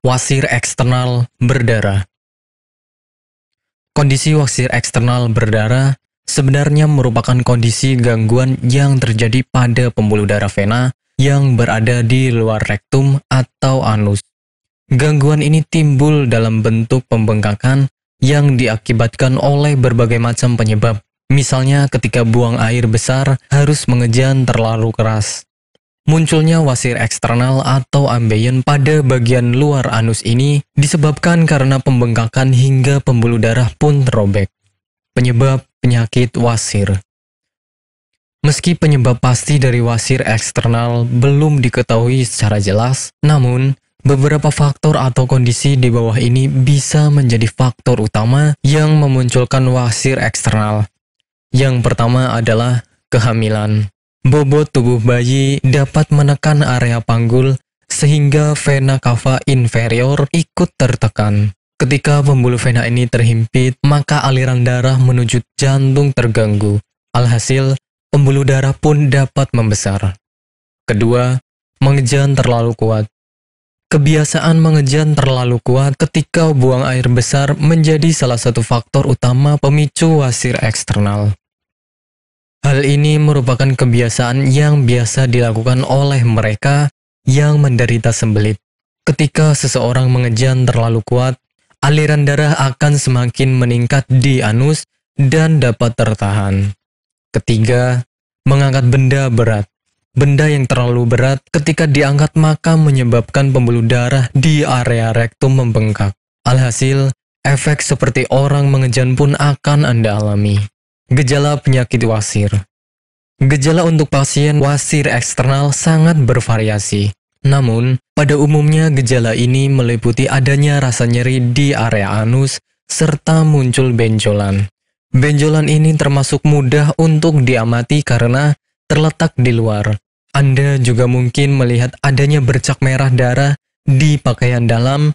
Wasir eksternal berdarah. Kondisi wasir eksternal berdarah sebenarnya merupakan kondisi gangguan yang terjadi pada pembuluh darah vena yang berada di luar rektum atau anus. Gangguan ini timbul dalam bentuk pembengkakan yang diakibatkan oleh berbagai macam penyebab. Misalnya ketika buang air besar harus mengejan terlalu keras. Munculnya wasir eksternal atau ambeien pada bagian luar anus ini disebabkan karena pembengkakan hingga pembuluh darah pun terobek. Penyebab penyakit wasir. Meski penyebab pasti dari wasir eksternal belum diketahui secara jelas, namun beberapa faktor atau kondisi di bawah ini bisa menjadi faktor utama yang memunculkan wasir eksternal. Yang pertama adalah kehamilan. Bobot tubuh bayi dapat menekan area panggul sehingga vena cava inferior ikut tertekan. Ketika pembuluh vena ini terhimpit, maka aliran darah menuju jantung terganggu. Alhasil, pembuluh darah pun dapat membesar. Kedua, mengejan terlalu kuat. Kebiasaan mengejan terlalu kuat ketika buang air besar menjadi salah satu faktor utama pemicu wasir eksternal. Hal ini merupakan kebiasaan yang biasa dilakukan oleh mereka yang menderita sembelit. Ketika seseorang mengejan terlalu kuat, aliran darah akan semakin meningkat di anus dan dapat tertahan. Ketiga, mengangkat benda berat. Benda yang terlalu berat ketika diangkat maka menyebabkan pembuluh darah di area rektum membengkak. Alhasil, efek seperti orang mengejan pun akan Anda alami. Gejala penyakit wasir. Gejala untuk pasien wasir eksternal sangat bervariasi. Namun, pada umumnya gejala ini meliputi adanya rasa nyeri di area anus serta muncul benjolan. Benjolan ini termasuk mudah untuk diamati karena terletak di luar. Anda juga mungkin melihat adanya bercak merah darah di pakaian dalam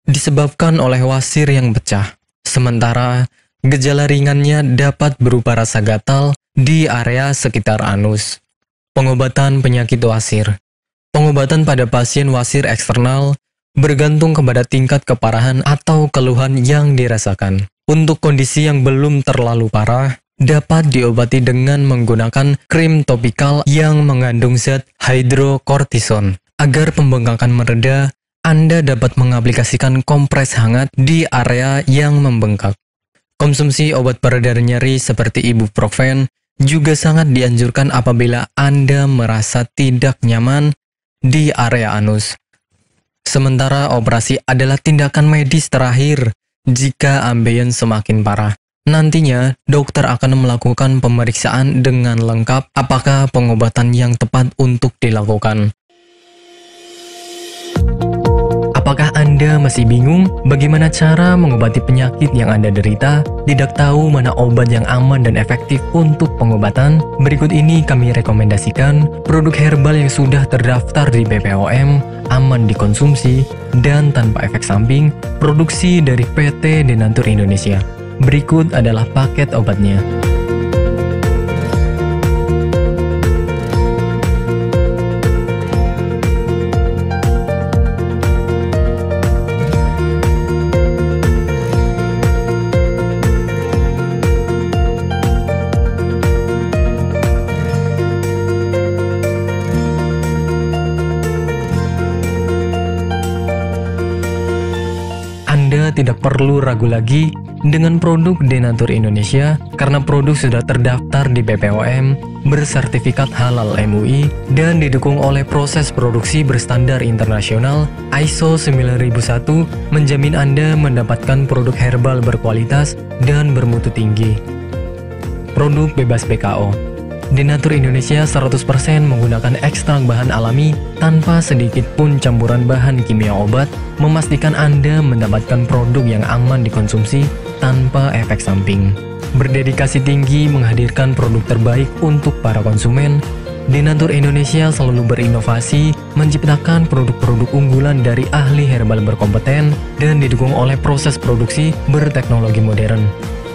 disebabkan oleh wasir yang pecah. Sementara, gejala ringannya dapat berupa rasa gatal di area sekitar anus. Pengobatan penyakit wasir. Pengobatan pada pasien wasir eksternal bergantung kepada tingkat keparahan atau keluhan yang dirasakan. Untuk kondisi yang belum terlalu parah, dapat diobati dengan menggunakan krim topikal yang mengandung zat hidrokortison. Agar pembengkakan mereda, Anda dapat mengaplikasikan kompres hangat di area yang membengkak. Konsumsi obat pereda nyeri seperti ibuprofen juga sangat dianjurkan apabila Anda merasa tidak nyaman di area anus. Sementara operasi adalah tindakan medis terakhir jika ambeien semakin parah. Nantinya, dokter akan melakukan pemeriksaan dengan lengkap apakah pengobatan yang tepat untuk dilakukan. Apakah Anda masih bingung bagaimana cara mengobati penyakit yang Anda derita? Tidak tahu mana obat yang aman dan efektif untuk pengobatan? Berikut ini kami rekomendasikan produk herbal yang sudah terdaftar di BPOM, aman dikonsumsi, dan tanpa efek samping, produksi dari PT Denatur Indonesia. Berikut adalah paket obatnya. Anda tidak perlu ragu lagi dengan produk Denatur Indonesia karena produk sudah terdaftar di BPOM, bersertifikat halal MUI, dan didukung oleh proses produksi berstandar internasional ISO 9001 menjamin Anda mendapatkan produk herbal berkualitas dan bermutu tinggi. Produk bebas BKO. Denatur Indonesia 100% menggunakan ekstrak bahan alami tanpa sedikit pun campuran bahan kimia obat, memastikan Anda mendapatkan produk yang aman dikonsumsi tanpa efek samping. Berdedikasi tinggi menghadirkan produk terbaik untuk para konsumen, Denatur Indonesia selalu berinovasi, menciptakan produk-produk unggulan dari ahli herbal berkompeten dan didukung oleh proses produksi berteknologi modern.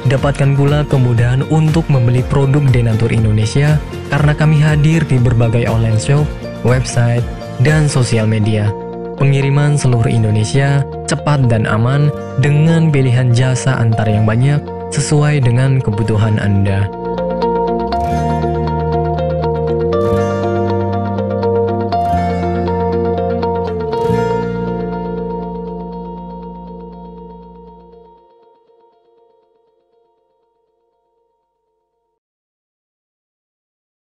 Dapatkan pula kemudahan untuk membeli produk Denatur Indonesia karena kami hadir di berbagai online shop, website, dan sosial media. Pengiriman seluruh Indonesia cepat dan aman dengan pilihan jasa antar yang banyak sesuai dengan kebutuhan Anda.